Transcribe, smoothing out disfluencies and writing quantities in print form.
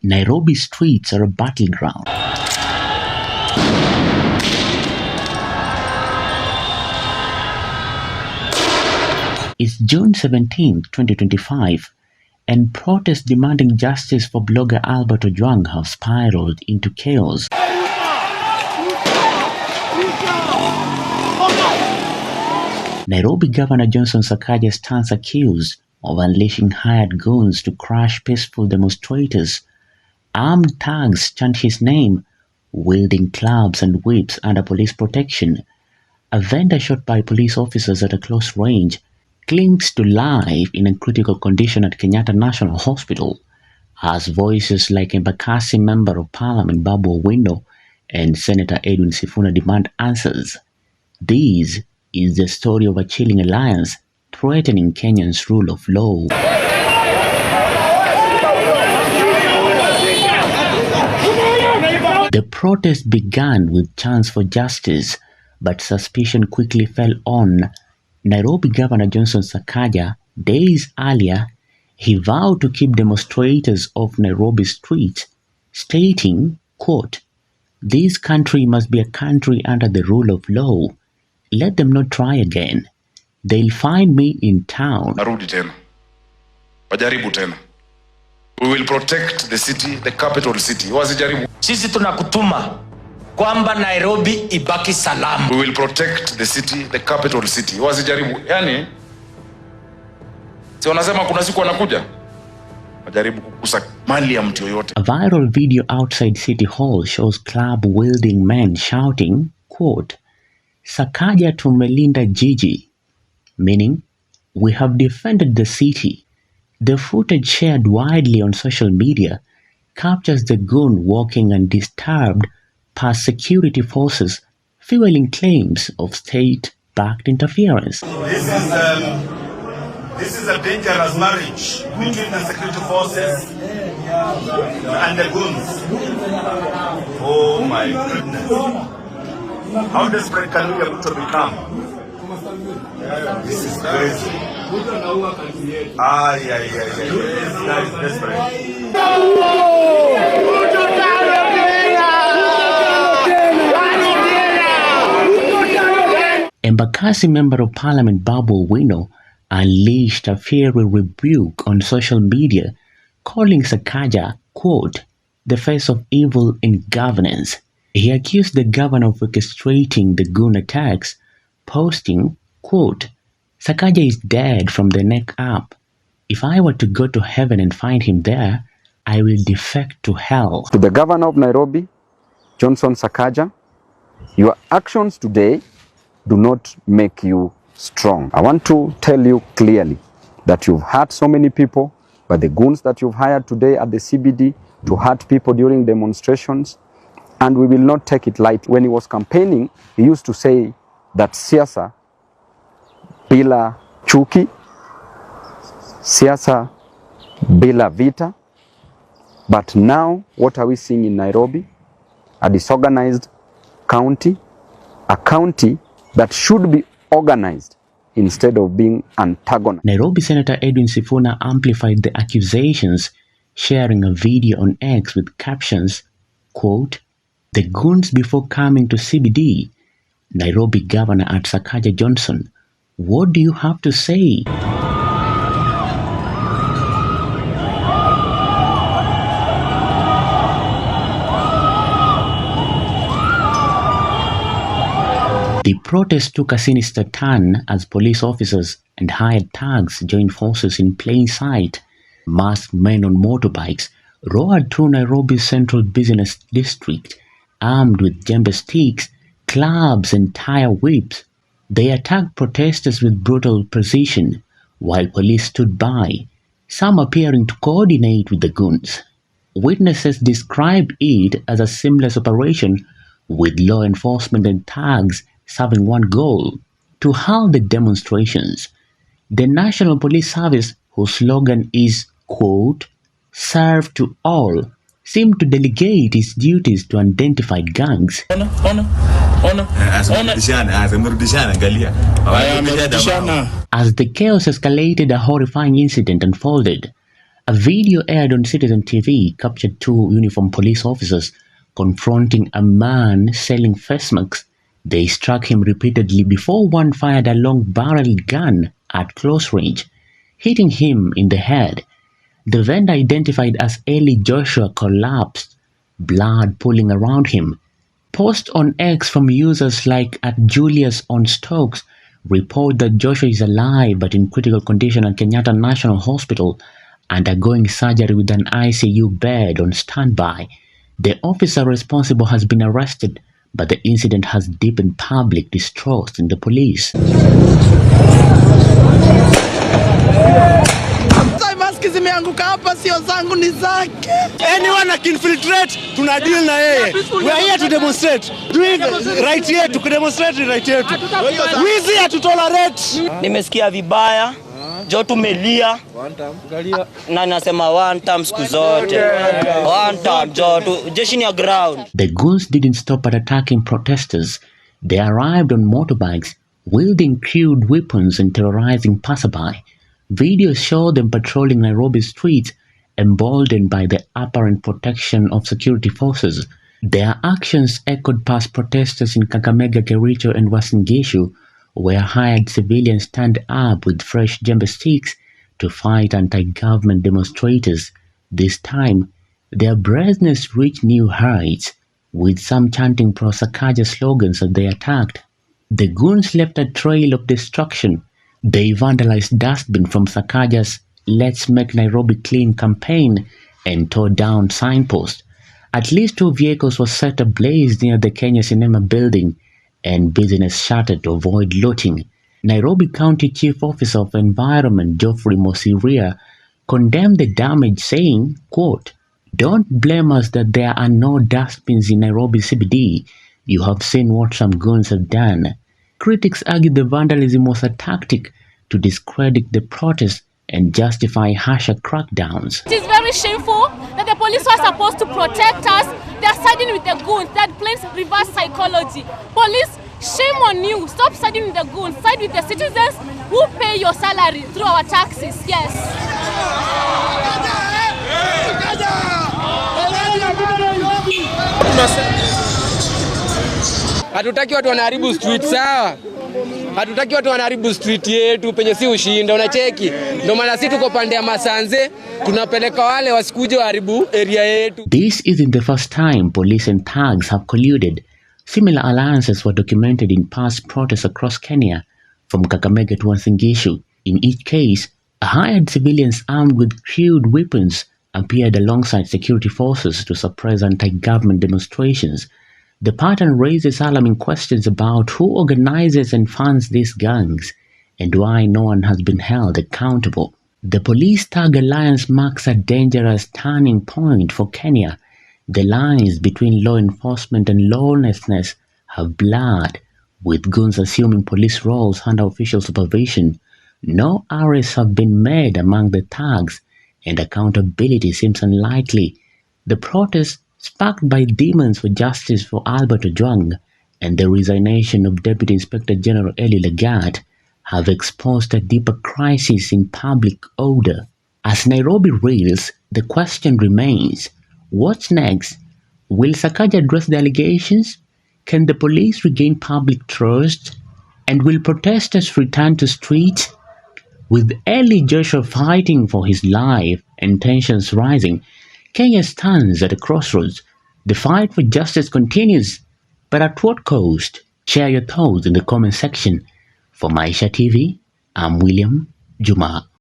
Nairobi streets are a battleground. It's June 17, 2025, and protests demanding justice for blogger Albert Ojwang have spiraled into chaos. Nairobi Governor Johnson Sakaja stands accused of unleashing hired goons to crush peaceful demonstrators. Armed thugs chant his name, wielding clubs and whips under police protection. A vendor shot by police officers at a close range clings to life in a critical condition at Kenyatta National Hospital, as voices like Embakasi Member of Parliament Babu Owino and Senator Edwin Sifuna demand answers. This is the story of a chilling alliance threatening Kenya's rule of law. The protest began with chants for justice, but suspicion quickly fell on Nairobi Governor Johnson Sakaja. Days earlier, he vowed to keep demonstrators off Nairobi streets, stating, quote, "This country must be a country under the rule of law. Let them not try again. They'll find me in town." Narudi tena. Wajaribu tena. We will protect the city, the capital city. Wasijaribu. Sisi tunakutuma kwamba Nairobi ibaki salama. We will protect the city, the capital city. Wasijaribu. Yani, si wanasema kuna siku wanakuja. Wajaribu kukusa mali ya mtu yoyote. A viral video outside City Hall shows club-wielding men shouting, quote, "Sakaja tumelinda jiji," meaning, "We have defended the city." The footage shared widely on social media captures the goon walking undisturbed past security forces, fueling claims of state-backed interference. This is a dangerous marriage between the security forces and the goons. Oh my goodness. How desperate can we have to become? This is crazy. Yeah. This guy is desperate. Embakasi Member of Parliament Babu Owino unleashed a fiery rebuke on social media, calling Sakaja, quote, "the face of evil in governance." He accused the governor of orchestrating the goon attacks, posting, quote, "Sakaja is dead from the neck up. If I were to go to heaven and find him there, I will defect to hell." To the governor of Nairobi, Johnson Sakaja, your actions today do not make you strong. I want to tell you clearly that you've hurt so many people, but the goons that you've hired today at the CBD to hurt people during demonstrations, and we will not take it light. When he was campaigning, he used to say that siasa bila chuki, siasa bila vita. But now, what are we seeing in Nairobi? A disorganized county, a county that should be organized instead of being antagonized. Nairobi Senator Edwin Sifuna amplified the accusations, sharing a video on X with captions, quote, "The goons before coming to CBD. Nairobi Governor at Sakaja Johnson. What do you have to say?" The protest took a sinister turn as police officers and hired thugs joined forces in plain sight. Masked men on motorbikes roared through Nairobi's central business district, armed with jembe sticks, clubs and tire whips. They attacked protesters with brutal precision, while police stood by, some appearing to coordinate with the goons. Witnesses described it as a seamless operation, with law enforcement and thugs serving one goal: to halt the demonstrations. The National Police Service, whose slogan is, quote, "serve to all," seemed to delegate its duties to identified gangs. As the chaos escalated, a horrifying incident unfolded. A video aired on Citizen TV captured two uniformed police officers confronting a man selling face masks. They struck him repeatedly before one fired a long-barreled gun at close range, hitting him in the head. The vendor, identified as Eli Joshua, collapsed, blood pooling around him. Posts on X from users like @Julius_on_Stokes report that Joshua is alive but in critical condition at Kenyatta National Hospital, undergoing surgery with an ICU bed on standby. The officer responsible has been arrested, but the incident has deepened public distrust in the police. Anyone that infiltrate, tuna deal na yeye. We are here to demonstrate. Doing right here to demonstrate right here. Wizi hatutolerate. Nimesikia vibaya. Jo tumelia. Na nasema one time siku zote. One time jo jeshi ni ya ground. The goons didn't stop at attacking protesters. They arrived on motorbikes, wielding crude weapons and terrorizing passerby. Videos show them patrolling Nairobi streets, emboldened by the apparent protection of security forces. Their actions echoed past protesters in Kakamega, Kericho and Uasin Gishu, where hired civilians stand up with fresh jembe sticks to fight anti-government demonstrators. This time, their brazenness reached new heights, with some chanting pro-Sakaja slogans as they attacked. The goons left a trail of destruction. They vandalized dustbin from Sakaja's "Let's Make Nairobi Clean" campaign and tore down signposts. At least 2 vehicles were set ablaze near the Kenya Cinema building, and business shuttered to avoid looting. Nairobi County Chief Officer of Environment Geoffrey Mosiria condemned the damage, saying, quote, "Don't blame us that there are no dustbins in Nairobi CBD. You have seen what some goons have done." Critics argued the vandalism was a tactic to discredit the protest and justify harsher crackdowns. It is very shameful that the police were supposed to protect us. They are siding with the goons. That plays reverse psychology. Police, shame on you. Stop siding with the goons. Side with the citizens who pay your salary through our taxes. Yes. Hatutaki watu wanaharibu street, sawa? Hatutaki watu wanaharibu street yetu penye si ushinda, unacheki? Ndio maana sisi tuko pande ya Masanze, tunapeleka wale wasikuje waharibu area yetu. This isn't the first time police and thugs have colluded. Similar alliances were documented in past protests across Kenya, from Kakamega to Uasin Gishu. In each case, hired civilians armed with crude weapons appeared alongside security forces to suppress anti-government demonstrations. The pattern raises alarming questions about who organizes and funds these gangs, and why no one has been held accountable. The police-thug alliance marks a dangerous turning point for Kenya. The lines between law enforcement and lawlessness have blurred, with goons assuming police roles under official supervision. No arrests have been made among the thugs, and accountability seems unlikely. The protests, sparked by demands for justice for Albert Ojwang and the resignation of Deputy Inspector General Eli Lagat, have exposed a deeper crisis in public order. As Nairobi reels, the question remains, what's next? Will Sakaja address the allegations? Can the police regain public trust? And will protesters return to streets? With Eli Joshua fighting for his life and tensions rising, Kenya stands at a crossroads. The fight for justice continues, but at what cost? Share your thoughts in the comment section. For Maisha TV, I'm William Juma.